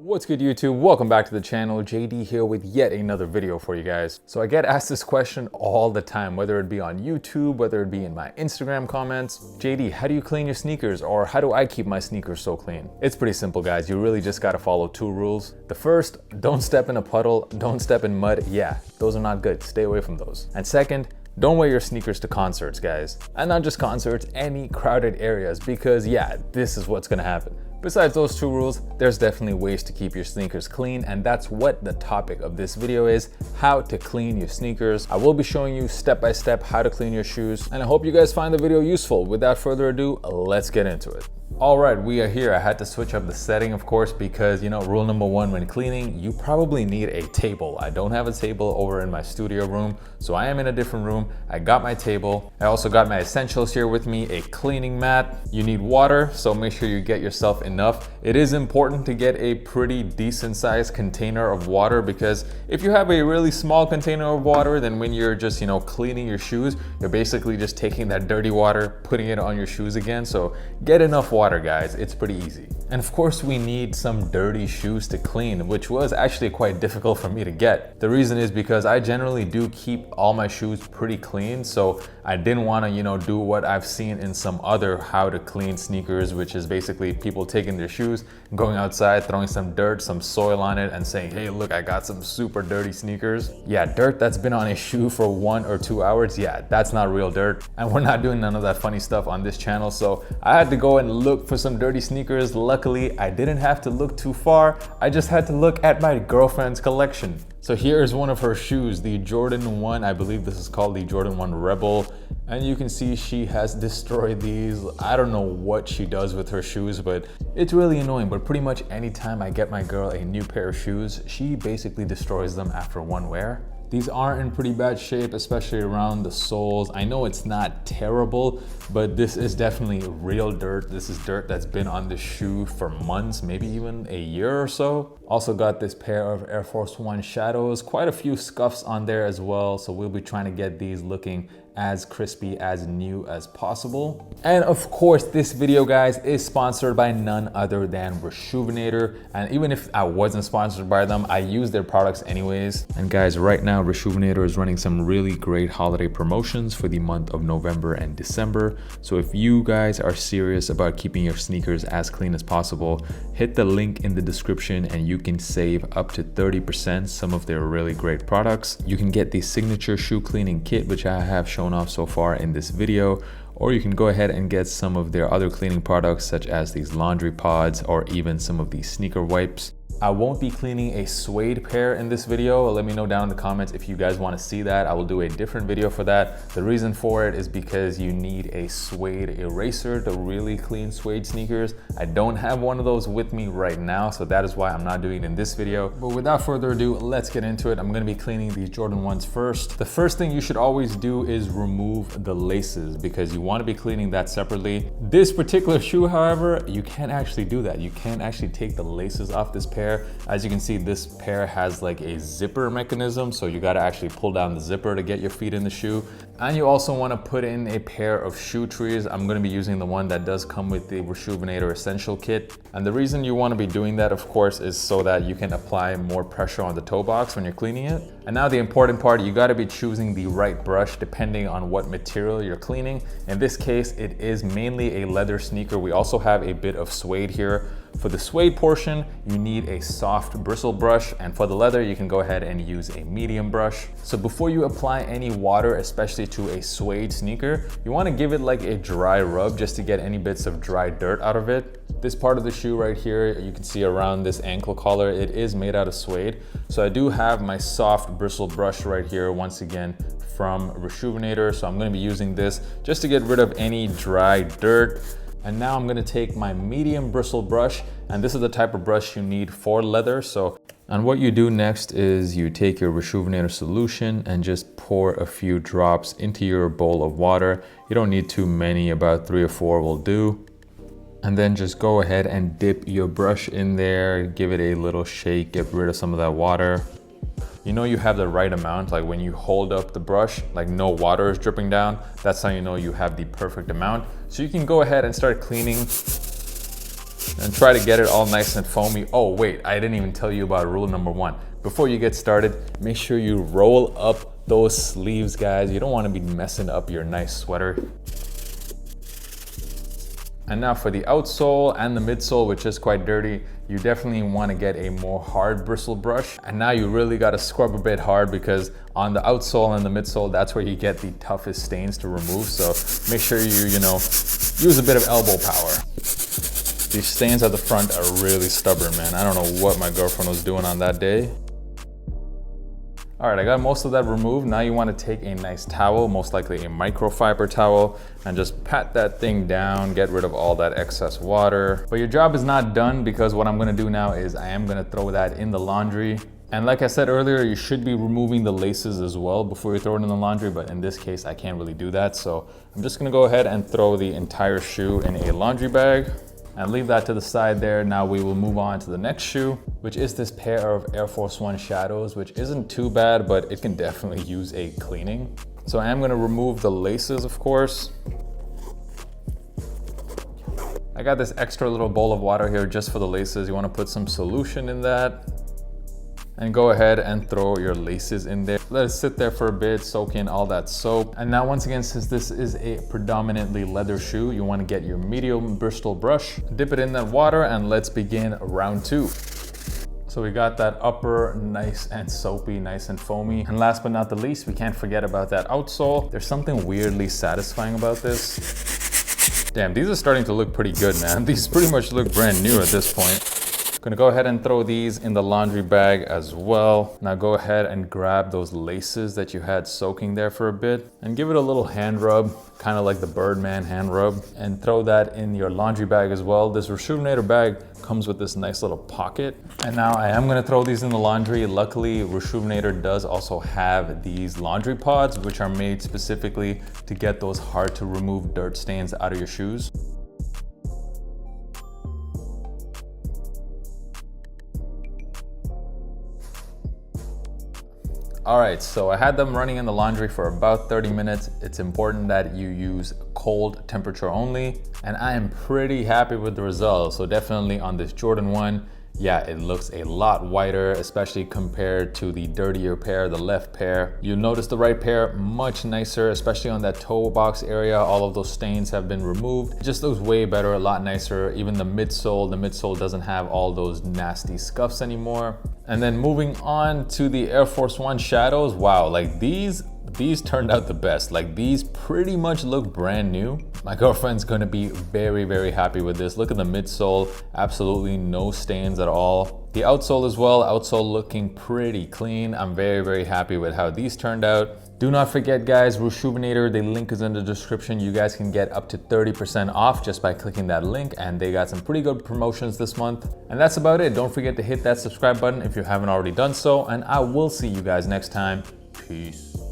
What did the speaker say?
What's good, YouTube? Welcome back to the channel. JD here with yet another video for you guys. So I get asked this question all the time, whether it be on YouTube, whether it be in my Instagram comments. JD, how do you clean your sneakers? Or how do I keep my sneakers so clean? It's pretty simple, guys. You really just gotta follow two rules. The first, don't step in a puddle, don't step in mud. Yeah, those are not good. Stay away from those. And second, don't wear your sneakers to concerts, guys. And not just concerts, any crowded areas, because yeah, this is what's gonna happen. Besides those two rules, there's definitely ways to keep your sneakers clean, and that's what the topic of this video is, how to clean your sneakers. I will be showing you step by step how to clean your shoes, and I hope you guys find the video useful. Without further ado, let's get into it. All right, we are here. I had to switch up the setting, of course, because rule number one when cleaning, you probably need a table. I don't have a table over in my studio room, so I am in a different room. I got my table. I also got my essentials here with me, a cleaning mat. You need water, so make sure you get yourself enough. It is important to get a pretty decent sized container of water, because if you have a really small container of water, then when you're just, cleaning your shoes, you're basically just taking that dirty water, putting it on your shoes again. So get enough water, guys. It's pretty easy. And of course, we need some dirty shoes to clean, which was actually quite difficult for me to get. The reason is because I generally do keep all my shoes pretty clean, so I didn't want to, do what I've seen in some other how to clean sneakers, which is basically people taking their shoes, going outside, throwing some dirt, some soil on it, and saying, hey, look, I got some super dirty sneakers. Yeah, dirt that's been on a shoe for 1 or 2 hours, yeah, that's not real dirt. And we're not doing none of that funny stuff on this channel, so I had to go and look for some dirty sneakers. Luckily, I didn't have to look too far. I just had to look at my girlfriend's collection. So here is one of her shoes, the Jordan 1, I believe this is called the Jordan 1 Rebel. And you can see she has destroyed these. I don't know what she does with her shoes, but it's really annoying. But pretty much anytime I get my girl a new pair of shoes, she basically destroys them after one wear. These are in pretty bad shape, especially around the soles. I know it's not terrible, but this is definitely real dirt. This is dirt that's been on the shoe for months, maybe even a year or so. Also got this pair of Air Force One Shadows, quite a few scuffs on there as well. So we'll be trying to get these looking as crispy, as new as possible. And of course, this video, guys, is sponsored by none other than Reshoevn8r. And even if I wasn't sponsored by them, I use their products anyways. And guys, right now, Reshoevn8r is running some really great holiday promotions for the month of November and December. So if you guys are serious about keeping your sneakers as clean as possible, hit the link in the description and you can save up to 30% some of their really great products. You can get the signature shoe cleaning kit, which I have shown off so far in this video, or you can go ahead and get some of their other cleaning products such as these laundry pods or even some of these sneaker wipes. I won't be cleaning a suede pair in this video. Let me know down in the comments if you guys want to see that. I will do a different video for that. The reason for it is because you need a suede eraser to really clean suede sneakers. I don't have one of those with me right now, so that is why I'm not doing it in this video. But without further ado, let's get into it. I'm going to be cleaning these Jordan 1s first. The first thing you should always do is remove the laces, because you want to be cleaning that separately. This particular shoe, however, you can't actually do that. You can't actually take the laces off this pair. As you can see, this pair has like a zipper mechanism, so you got to actually pull down the zipper to get your feet in the shoe. And you also want to put in a pair of shoe trees. I'm going to be using the one that does come with the Reshoevn8r Essential Kit. And the reason you want to be doing that, of course, is so that you can apply more pressure on the toe box when you're cleaning it. And now the important part, you got to be choosing the right brush depending on what material you're cleaning. In this case, it is mainly a leather sneaker. We also have a bit of suede here. For the suede portion, you need a soft bristle brush, and for the leather, you can go ahead and use a medium brush. So before you apply any water, especially to a suede sneaker, you want to give it like a dry rub just to get any bits of dry dirt out of it. This part of the shoe right here, you can see around this ankle collar, it is made out of suede. So I do have my soft bristle brush right here, once again, from Reshoevn8r. So I'm going to be using this just to get rid of any dry dirt. And now I'm gonna take my medium bristle brush, and this is the type of brush you need for leather. And what you do next is you take your Reshoevn8r solution and just pour a few drops into your bowl of water. You don't need too many, about 3 or 4 will do. And then just go ahead and dip your brush in there, give it a little shake, get rid of some of that water. You know you have the right amount, like when you hold up the brush, like no water is dripping down, that's how you know you have the perfect amount. So you can go ahead and start cleaning and try to get it all nice and foamy. Oh wait, I didn't even tell you about rule number 1. Before you get started, make sure you roll up those sleeves, guys. You don't want to be messing up your nice sweater. And now for the outsole and the midsole, which is quite dirty, you definitely want to get a more hard bristle brush. And now you really got to scrub a bit hard, because on the outsole and the midsole, that's where you get the toughest stains to remove. So make sure you use a bit of elbow power. These stains at the front are really stubborn, man. I don't know what my girlfriend was doing on that day. All right, I got most of that removed. Now you want to take a nice towel, most likely a microfiber towel, and just pat that thing down, get rid of all that excess water. But your job is not done, because what I'm gonna do now is I am gonna throw that in the laundry. And like I said earlier, you should be removing the laces as well before you throw it in the laundry, but in this case, I can't really do that. So I'm just gonna go ahead and throw the entire shoe in a laundry bag and leave that to the side there. Now we will move on to the next shoe, which is this pair of Air Force One Shadows, which isn't too bad, but it can definitely use a cleaning. So I am gonna remove the laces, of course. I got this extra little bowl of water here just for the laces. You wanna put some solution in that, and go ahead and throw your laces in there. Let it sit there for a bit, soak in all that soap. And now once again, since this is a predominantly leather shoe, you wanna get your medium bristle brush, dip it in that water, and let's begin round 2. So we got that upper nice and soapy, nice and foamy. And last but not the least, we can't forget about that outsole. There's something weirdly satisfying about this. Damn, these are starting to look pretty good, man. These pretty much look brand new at this point. Gonna go ahead and throw these in the laundry bag as well. Now go ahead and grab those laces that you had soaking there for a bit and give it a little hand rub, kind of like the Birdman hand rub, and throw that in your laundry bag as well. This Rejuvenator bag comes with this nice little pocket. And now I am gonna throw these in the laundry. Luckily, Rejuvenator does also have these laundry pods, which are made specifically to get those hard to remove dirt stains out of your shoes. All right, so I had them running in the laundry for about 30 minutes. It's important that you use cold temperature only, and I am pretty happy with the results. So definitely on this Jordan 1, yeah, it looks a lot whiter, especially compared to the dirtier pair, the left pair. You'll notice the right pair, much nicer, especially on that toe box area. All of those stains have been removed. It just looks way better, a lot nicer. Even the midsole doesn't have all those nasty scuffs anymore. And then moving on to the Air Force One Shadows, wow, like these turned out the best. Like these pretty much look brand new. My girlfriend's gonna be very, very happy with this. Look at the midsole, absolutely no stains at all. The outsole as well, outsole looking pretty clean. I'm very, very happy with how these turned out. Do not forget, guys, Rejuvenator, the link is in the description. You guys can get up to 30% off just by clicking that link, and they got some pretty good promotions this month. And that's about it. Don't forget to hit that subscribe button if you haven't already done so, and I will see you guys next time. Peace.